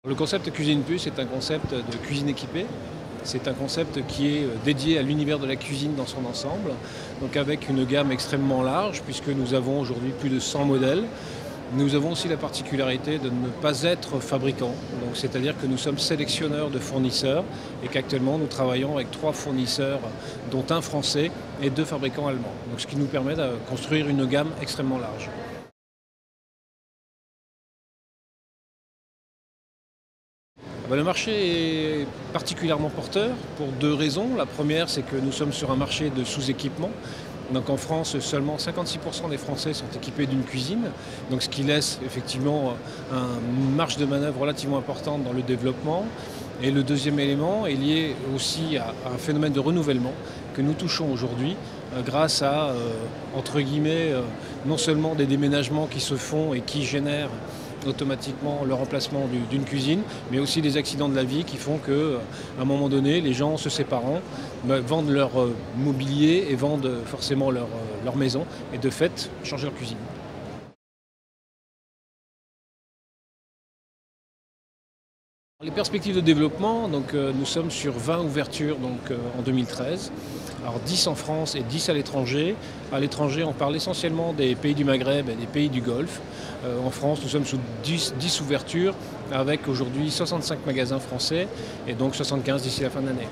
Le concept Cuisine Plus est un concept de cuisine équipée. C'est un concept qui est dédié à l'univers de la cuisine dans son ensemble, donc avec une gamme extrêmement large puisque nous avons aujourd'hui plus de 100 modèles. Nous avons aussi la particularité de ne pas être fabricants, c'est-à-dire que nous sommes sélectionneurs de fournisseurs et qu'actuellement nous travaillons avec 3 fournisseurs, dont un français et 2 fabricants allemands, donc ce qui nous permet de construire une gamme extrêmement large. Le marché est particulièrement porteur pour 2 raisons. La première, c'est que nous sommes sur un marché de sous-équipement. Donc en France, seulement 56% des Français sont équipés d'une cuisine, donc ce qui laisse effectivement une marge de manœuvre relativement importante dans le développement. Et le deuxième élément est lié aussi à un phénomène de renouvellement que nous touchons aujourd'hui grâce à, entre guillemets, non seulement des déménagements qui se font et qui génèrent automatiquement le remplacement d'une cuisine, mais aussi des accidents de la vie qui font qu'à un moment donné, les gens se séparant vendent leur mobilier et vendent forcément leur maison et de fait changent leur cuisine. Les perspectives de développement, nous sommes sur 20 ouvertures en 2013, alors 10 en France et 10 à l'étranger. À l'étranger, on parle essentiellement des pays du Maghreb et des pays du Golfe. En France, nous sommes sous 10 ouvertures avec aujourd'hui 65 magasins français et donc 75 d'ici la fin de l'année.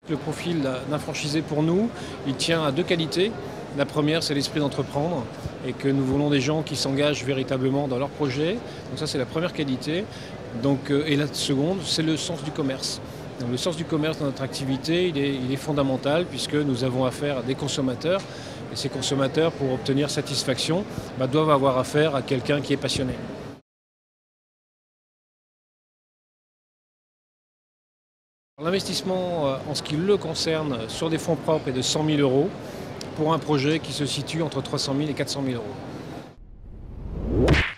Le profil d'un franchisé pour nous, il tient à 2 qualités. La première, c'est l'esprit d'entreprendre et que nous voulons des gens qui s'engagent véritablement dans leur projet. Donc ça, c'est la première qualité. Et la seconde, c'est le sens du commerce. Donc, le sens du commerce dans notre activité, il est fondamental puisque nous avons affaire à des consommateurs. Et ces consommateurs, pour obtenir satisfaction, doivent avoir affaire à quelqu'un qui est passionné. L'investissement, en ce qui le concerne, sur des fonds propres est de 100 000 € pour un projet qui se situe entre 300 000 et 400 000 €.